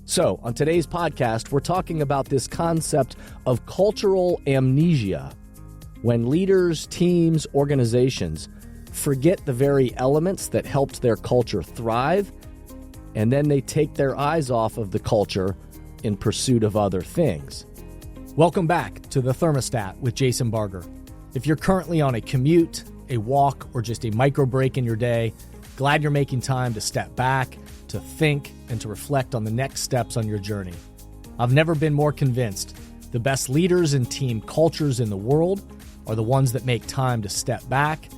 So, on today's podcast, we're talking about this concept of cultural amnesia, when leaders, teams, organizations forget the very elements that helped their culture thrive, and then they take their eyes off of the culture in pursuit of other things. Welcome back to the Thermostat with Jason Barger. If you're currently on a commute, a walk, or just a micro break in your day, glad you're making time to step back, to think, and to reflect on the next steps on your journey. I've never been more convinced the best leaders and team cultures in the world are the ones that make time to step back,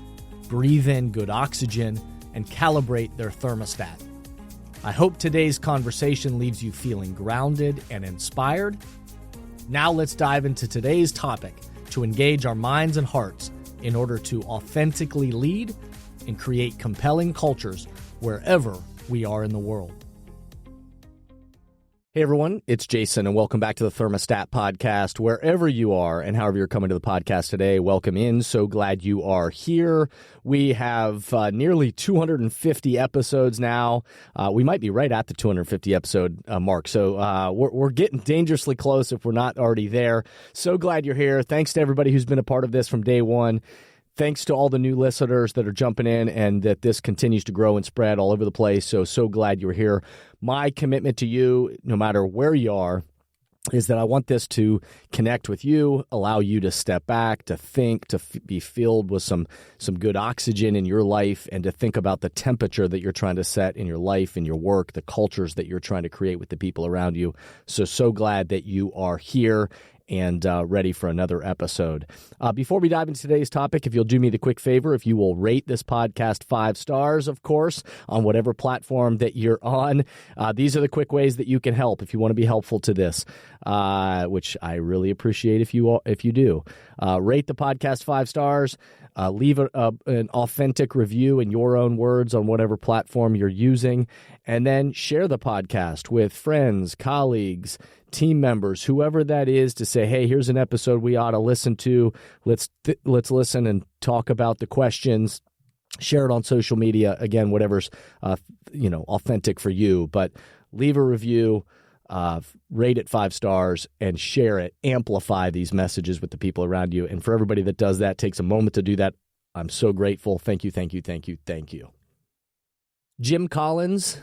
breathe in good oxygen, and calibrate their thermostat. I hope today's conversation leaves you feeling grounded and inspired. Now let's dive into today's topic to engage our minds and hearts in order to authentically lead and create compelling cultures wherever we are in the world. Hey everyone, it's Jason and welcome back to the Thermostat podcast. Wherever you are and however you're coming to the podcast today, welcome in. So glad you are here. We have nearly 250 episodes now. We might be right at the 250 episode mark. So we're getting dangerously close if we're not already there. So glad you're here. Thanks to everybody who's been a part of this from day one. Thanks to all the new listeners that are jumping in and that this continues to grow and spread all over the place. So glad you're here. My commitment to you, no matter where you are, is that I want this to connect with you, allow you to step back, to think, to be filled with some good oxygen in your life, and to think about the temperature that you're trying to set in your life, in your work, the cultures that you're trying to create with the people around you. So glad that you are here and ready for another episode. Before we dive into today's topic, if you'll do me the quick favor, if you will rate this podcast 5 stars, of course, on whatever platform that you're on. These are the quick ways that you can help if you want to be helpful to this, which I really appreciate if you do. Rate the podcast 5 stars. Leave an authentic review in your own words on whatever platform you're using, and then share the podcast with friends, colleagues, team members, whoever that is, to say, hey, here's an episode we ought to listen to. Let's listen and talk about the questions. Share it on social media. Again, whatever's authentic for you. But leave a review, rate it 5 stars, and share it. Amplify these messages with the people around you. And for everybody that does that, takes a moment to do that, I'm so grateful. Thank you, thank you, thank you, thank you. Jim Collins,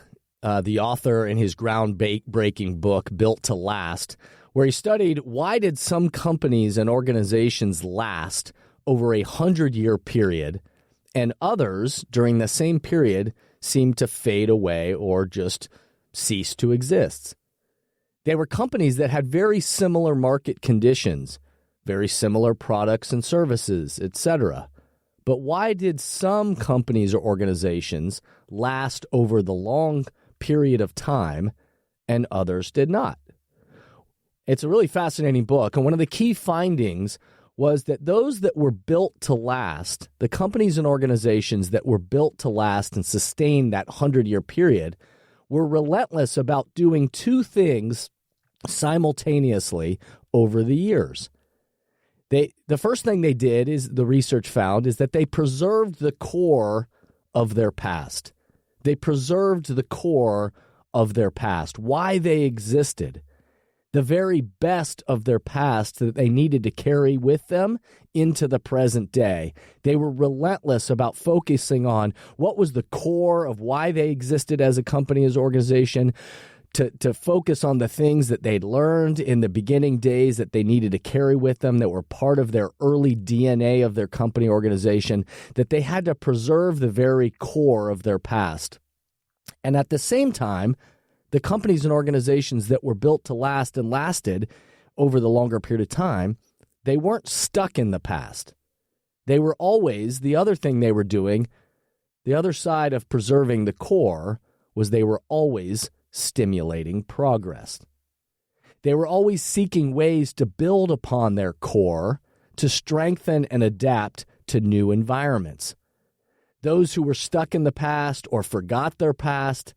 the author in his groundbreaking book, Built to Last, where he studied why did some companies and organizations last over a 100-year period and others during the same period seem to fade away or just cease to exist. They were companies that had very similar market conditions, very similar products and services, etc. But why did some companies or organizations last over the long period of time and others did not? It's a really fascinating book, and one of the key findings was that those that were built to last, the companies and organizations that were built to last and sustain that 100-year period, were relentless about doing 2 things simultaneously over the years. The first thing they did, is the research found, is that they preserved the core of their past. They preserved the core of their past, why they existed, the very best of their past that they needed to carry with them into the present day. They were relentless about focusing on what was the core of why they existed as a company, as an organization, to focus on the things that they'd learned in the beginning days that they needed to carry with them, that were part of their early DNA of their company organization, that they had to preserve the very core of their past. And at the same time, the companies and organizations that were built to last and lasted over the longer period of time, they weren't stuck in the past. They were always, the other thing they were doing, the other side of preserving the core, was they were always stimulating progress. They were always seeking ways to build upon their core, to strengthen and adapt to new environments. Those who were stuck in the past or forgot their past,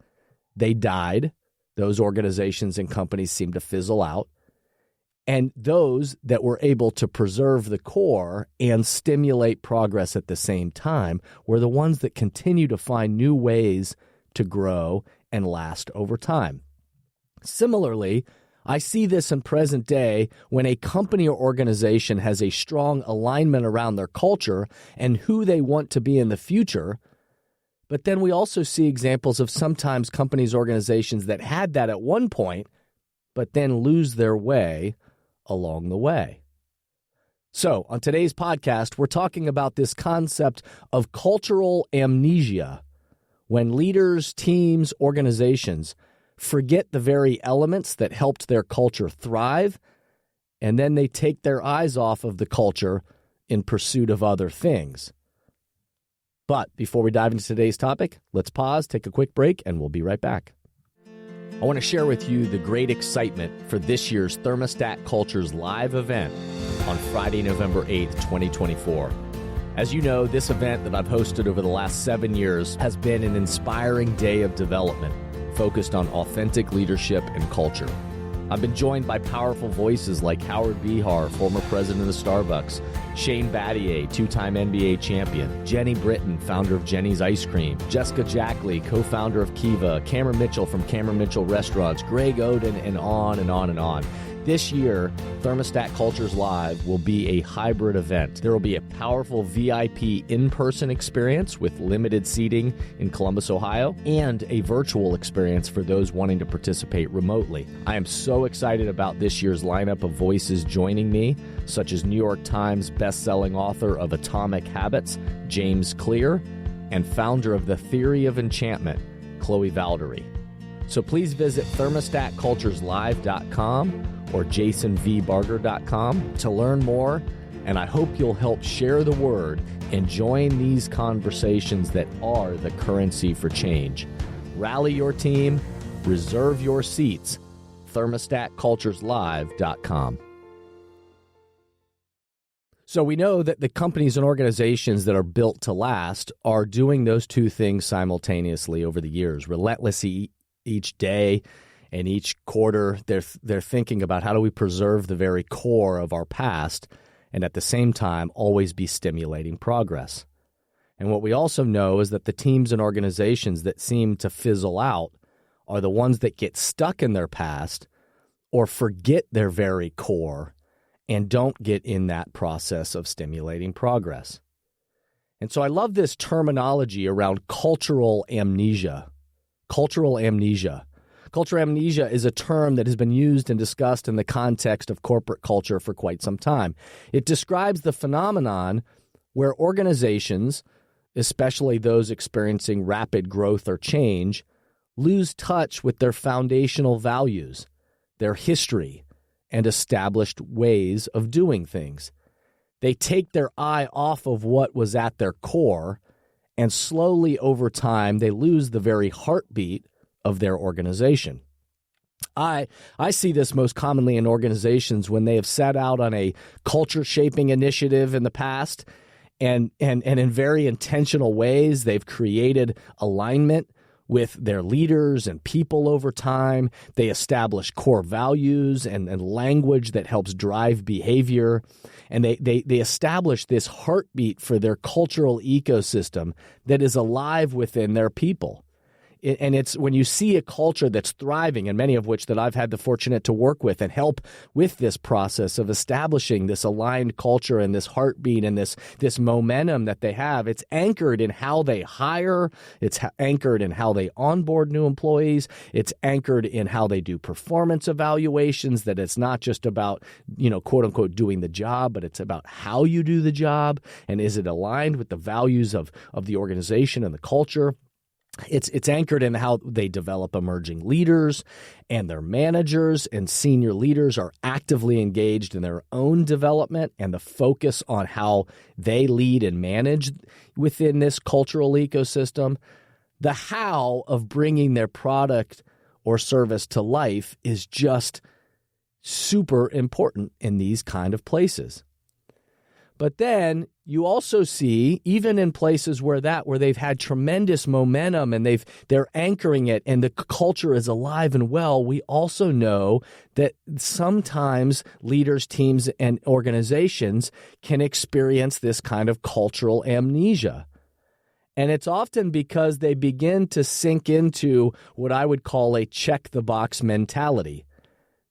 they died. Those organizations and companies seemed to fizzle out. And those that were able to preserve the core and stimulate progress at the same time were the ones that continue to find new ways to grow and last over time. Similarly, I see this in present day when a company or organization has a strong alignment around their culture and who they want to be in the future. But then we also see examples of sometimes companies, organizations that had that at one point, but then lose their way along the way. So on today's podcast, we're talking about this concept of cultural amnesia, when leaders, teams, organizations forget the very elements that helped their culture thrive, and then they take their eyes off of the culture in pursuit of other things. But before we dive into today's topic, let's pause, take a quick break, and we'll be right back. I want to share with you the great excitement for this year's Thermostat Cultures live event on Friday, November 8th, 2024. As you know, this event that I've hosted over the last 7 years has been an inspiring day of development focused on authentic leadership and culture. I've been joined by powerful voices like Howard Behar, former president of Starbucks, Shane Battier, two-time NBA champion, Jenny Britton, founder of Jenny's Ice Cream, Jessica Jackley, co-founder of Kiva, Cameron Mitchell from Cameron Mitchell Restaurants, Greg Oden, and on and on and on. This year, Thermostat Cultures Live will be a hybrid event. There will be a powerful VIP in-person experience with limited seating in Columbus, Ohio, and a virtual experience for those wanting to participate remotely. I am so excited about this year's lineup of voices joining me, such as New York Times best-selling author of Atomic Habits, James Clear, and founder of The Theory of Enchantment, Chloe Valdery. So please visit thermostatcultureslive.com or jasonvbarger.com to learn more, and I hope you'll help share the word and join these conversations that are the currency for change. Rally your team, reserve your seats, thermostatcultureslive.com. So we know that the companies and organizations that are built to last are doing those two things simultaneously over the years, relentlessly each day. And each quarter, they're thinking about how do we preserve the very core of our past and at the same time always be stimulating progress. And what we also know is that the teams and organizations that seem to fizzle out are the ones that get stuck in their past or forget their very core and don't get in that process of stimulating progress. And so I love this terminology around cultural amnesia. Cultural amnesia. Cultural amnesia is a term that has been used and discussed in the context of corporate culture for quite some time. It describes the phenomenon where organizations, especially those experiencing rapid growth or change, lose touch with their foundational values, their history, and established ways of doing things. They take their eye off of what was at their core, and slowly over time they lose the very heartbeat of their organization. I see this most commonly in organizations when they have set out on a culture-shaping initiative in the past, and in very intentional ways, they've created alignment with their leaders and people over time. They establish core values and language that helps drive behavior, and they establish this heartbeat for their cultural ecosystem that is alive within their people. And it's when you see a culture that's thriving, and many of which that I've had the fortunate to work with and help with this process of establishing this aligned culture and this heartbeat and this momentum that they have, it's anchored in how they hire, it's anchored in how they onboard new employees, it's anchored in how they do performance evaluations, that it's not just about, quote unquote, doing the job, but it's about how you do the job, and is it aligned with the values of the organization and the culture. It's anchored in how they develop emerging leaders, and their managers and senior leaders are actively engaged in their own development and the focus on how they lead and manage within this cultural ecosystem. The how of bringing their product or service to life is just super important in these kind of places. But then you also see, even in places where they've had tremendous momentum and they're anchoring it and the culture is alive and well, we also know that sometimes leaders, teams, and organizations can experience this kind of cultural amnesia. And it's often because they begin to sink into what I would call a check-the-box mentality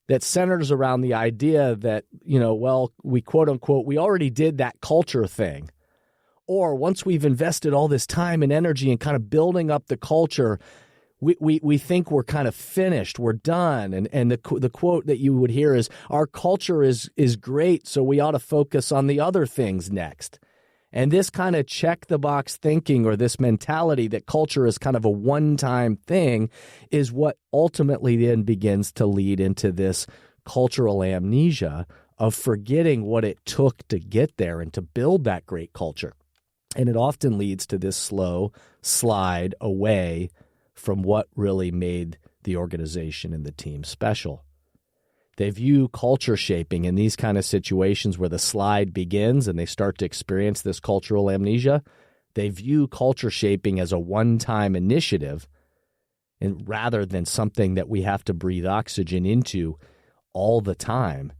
that centers around the idea that, we quote-unquote, we already did that culture thing. Or once we've invested all this time and energy in kind of building up the culture, we think we're kind of finished, we're done. And the quote that you would hear is, our culture is great, so we ought to focus on the other things next. And this kind of check-the-box thinking, or this mentality that culture is kind of a one-time thing, is what ultimately then begins to lead into this cultural amnesia of forgetting what it took to get there and to build that great culture. And it often leads to this slow slide away from what really made the organization and the team special. They view culture shaping in these kind of situations where the slide begins and they start to experience this cultural amnesia. They view culture shaping as a one-time initiative, and rather than something that we have to breathe oxygen into all the time.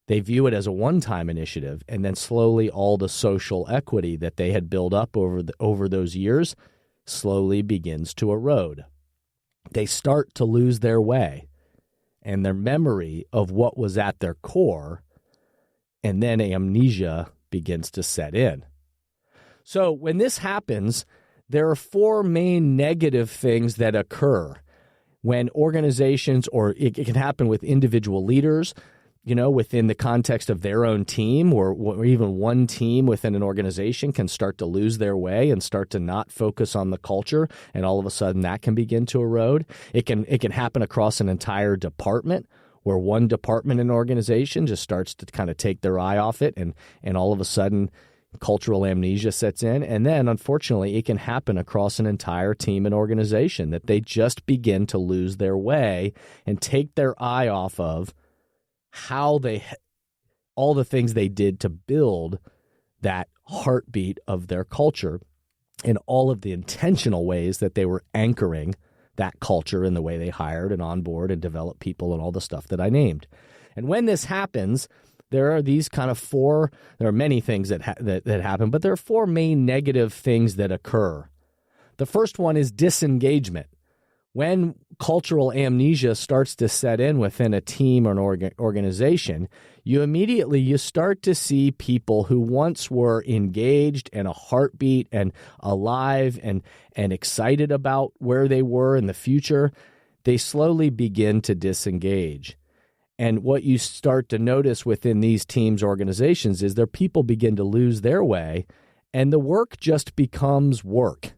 They view it as a one-time initiative, and then slowly all the social equity that they had built up over those years slowly begins to erode. They start to lose their way and their memory of what was at their core, and then amnesia begins to set in. So when this happens, there are four main negative things that occur when organizations, or it can happen with individual leaders, within the context of their own team, or even one team within an organization can start to lose their way and start to not focus on the culture, and all of a sudden that can begin to erode. It can happen across an entire department, where one department in an organization just starts to kind of take their eye off it, and all of a sudden cultural amnesia sets in. And then, unfortunately, it can happen across an entire team and organization, that they just begin to lose their way and take their eye off of all the things they did to build that heartbeat of their culture, and all of the intentional ways that they were anchoring that culture in the way they hired and onboard and developed people and all the stuff that I named. And when this happens, there are these kind of there are many things that happen, but there are four main negative things that occur. The first one is disengagement. When cultural amnesia starts to set in within a team or an organization, you start to see people who once were engaged and a heartbeat and alive and excited about where they were in the future, they slowly begin to disengage. And what you start to notice within these teams, organizations, is their people begin to lose their way, and the work just becomes work.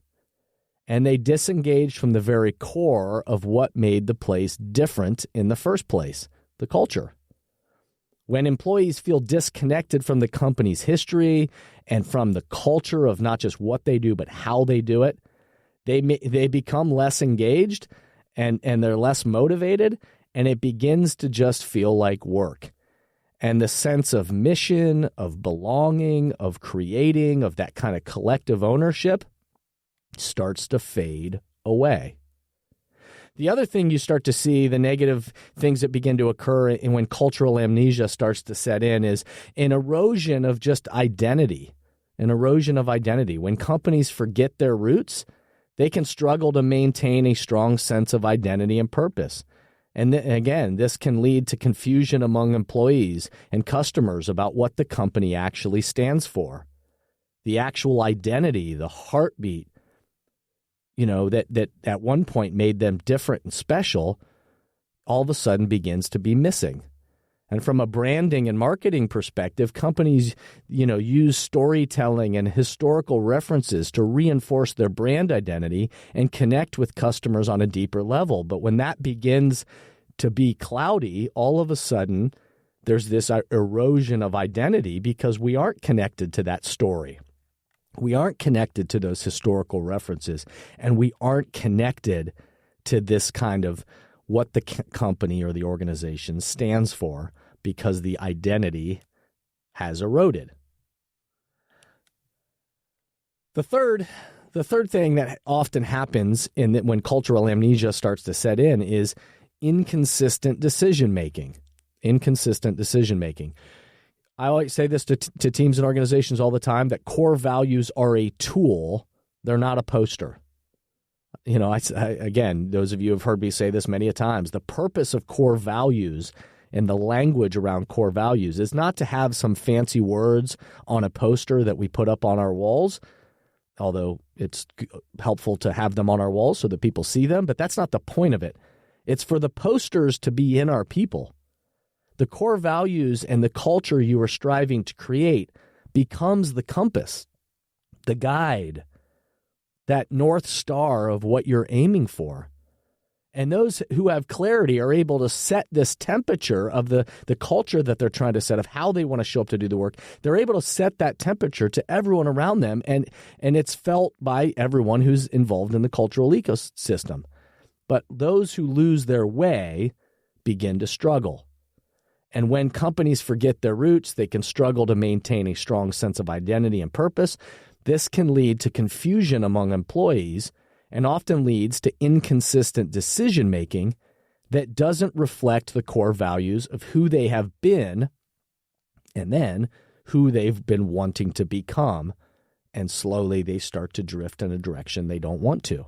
And they disengage from the very core of what made the place different in the first place, the culture. When employees feel disconnected from the company's history and from the culture of not just what they do, but how they do it, they become less engaged and they're less motivated, and it begins to just feel like work. And the sense of mission, of belonging, of creating, of that kind of collective ownership starts to fade away. The other thing you start to see, the negative things that begin to occur when cultural amnesia starts to set in, is an erosion of just identity, an erosion of identity. When companies forget their roots, they can struggle to maintain a strong sense of identity and purpose. And again, this can lead to confusion among employees and customers about what the company actually stands for. The actual identity, the heartbeat, that at one point made them different and special, all of a sudden begins to be missing. And from a branding and marketing perspective, companies, use storytelling and historical references to reinforce their brand identity and connect with customers on a deeper level. But when that begins to be cloudy, all of a sudden there's this erosion of identity because we aren't connected to that story. We aren't connected to those historical references, and we aren't connected to this kind of what the company or the organization stands for, because the identity has eroded. The third thing that often happens when cultural amnesia starts to set in is inconsistent decision making. Inconsistent decision making. I always say this to teams and organizations all the time, that core values are a tool They're not a poster. Again, those of you have heard me say this many a times, the purpose of core values and the language around core values is not to have some fancy words on a poster that we put up on our walls, although it's helpful to have them on our walls so that people see them, but that's not the point of it. It's for the posters to be in our people. The core values and the culture you are striving to create becomes the compass, the guide, that North Star of what you're aiming for. And those who have clarity are able to set this temperature of the culture that they're trying to set, of how they want to show up to do the work. They're able to set that temperature to everyone around them, and it's felt by everyone who's involved in the cultural ecosystem. But those who lose their way begin to struggle. And when companies forget their roots, they can struggle to maintain a strong sense of identity and purpose. This can lead to confusion among employees and often leads to inconsistent decision-making that doesn't reflect the core values of who they have been and then who they've been wanting to become. And slowly they start to drift in a direction they don't want to.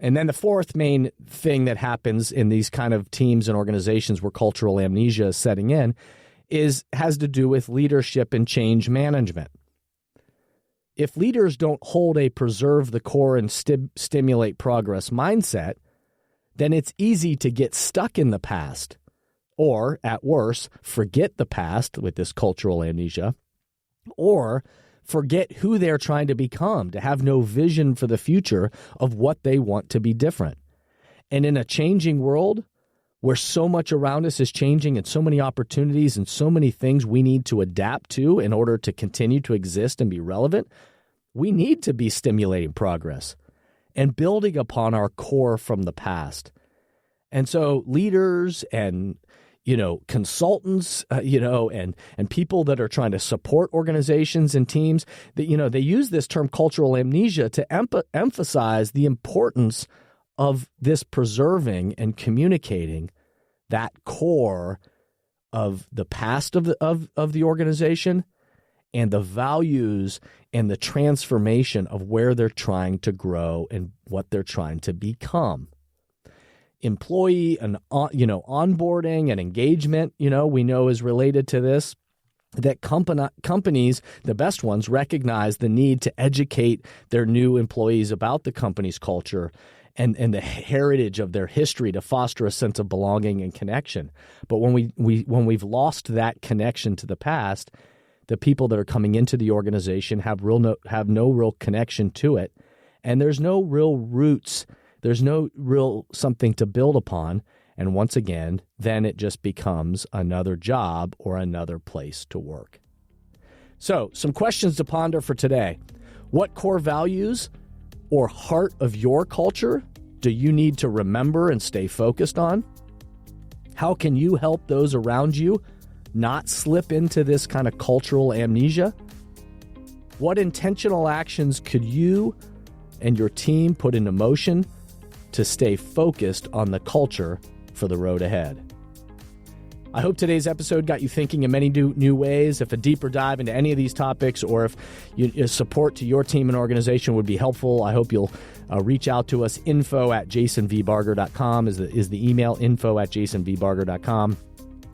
And then the fourth main thing that happens in these kind of teams and organizations where cultural amnesia is setting in has to do with leadership and change management. If leaders don't hold a preserve the core and stimulate progress mindset, then it's easy to get stuck in the past, or at worst, forget the past with this cultural amnesia, or forget who they're trying to become, to have no vision for the future of what they want to be different. And in a changing world where so much around us is changing and so many opportunities and so many things we need to adapt to in order to continue to exist and be relevant, we need to be stimulating progress and building upon our core from the past. And so leaders and consultants, and people that are trying to support organizations and teams, that they use this term cultural amnesia to emphasize the importance of this preserving and communicating that core of the past of the organization and the values and the transformation of where they're trying to grow and what they're trying to become. Employee and onboarding and engagement, we know is related to this. That companies, the best ones, recognize the need to educate their new employees about the company's culture and the heritage of their history to foster a sense of belonging and connection. But when we've lost that connection to the past, the people that are coming into the organization have no real connection to it, and there's no real roots. There's no real something to build upon. And once again, then it just becomes another job or another place to work. So, some questions to ponder for today. What core values or heart of your culture do you need to remember and stay focused on? How can you help those around you not slip into this kind of cultural amnesia? What intentional actions could you and your team put into motion to stay focused on the culture for the road ahead? I hope today's episode got you thinking in many new ways. If a deeper dive into any of these topics or if support to your team and organization would be helpful, I hope you'll reach out to us. info@jasonvbarger.com is the email, info@jasonvbarger.com.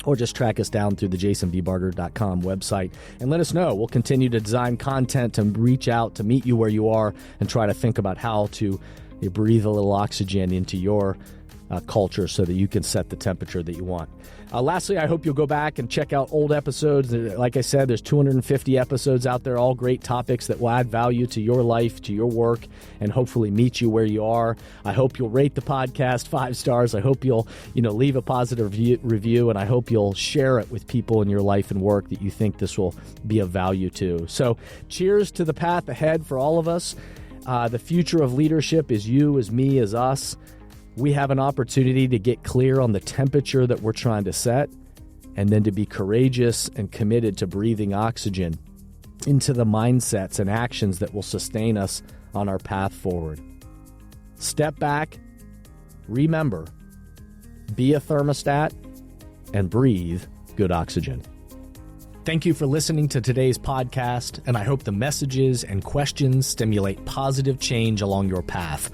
Or just track us down through the jasonvbarger.com website and let us know. We'll continue to design content and reach out to meet you where you are and try to think about how to breathe a little oxygen into your culture so that you can set the temperature that you want. Lastly, I hope you'll go back and check out old episodes. Like I said, there's 250 episodes out there, all great topics that will add value to your life, to your work, and hopefully meet you where you are. I hope you'll rate the podcast 5 stars. I hope you'll leave a positive review, and I hope you'll share it with people in your life and work that you think this will be of value to. So cheers to the path ahead for all of us. The future of leadership is you, is me, is us. We have an opportunity to get clear on the temperature that we're trying to set, and then to be courageous and committed to breathing oxygen into the mindsets and actions that will sustain us on our path forward. Step back, remember, be a thermostat, and breathe good oxygen. Thank you for listening to today's podcast, and I hope the messages and questions stimulate positive change along your path.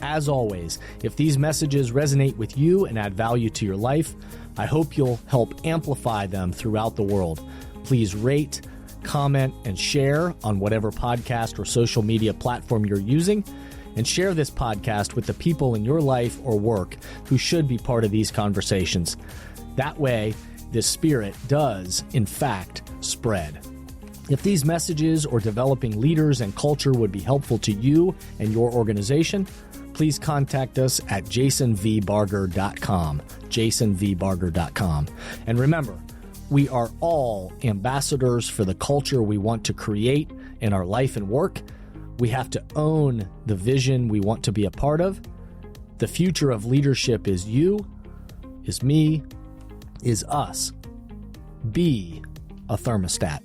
As always, if these messages resonate with you and add value to your life, I hope you'll help amplify them throughout the world. Please rate, comment, and share on whatever podcast or social media platform you're using, and share this podcast with the people in your life or work who should be part of these conversations. That way, this spirit does, in fact, spread. If these messages or developing leaders and culture would be helpful to you and your organization, please contact us at jasonvbarger.com, jasonvbarger.com. And remember, we are all ambassadors for the culture we want to create in our life and work. We have to own the vision we want to be a part of. The future of leadership is you, is me, is us. Be a thermostat.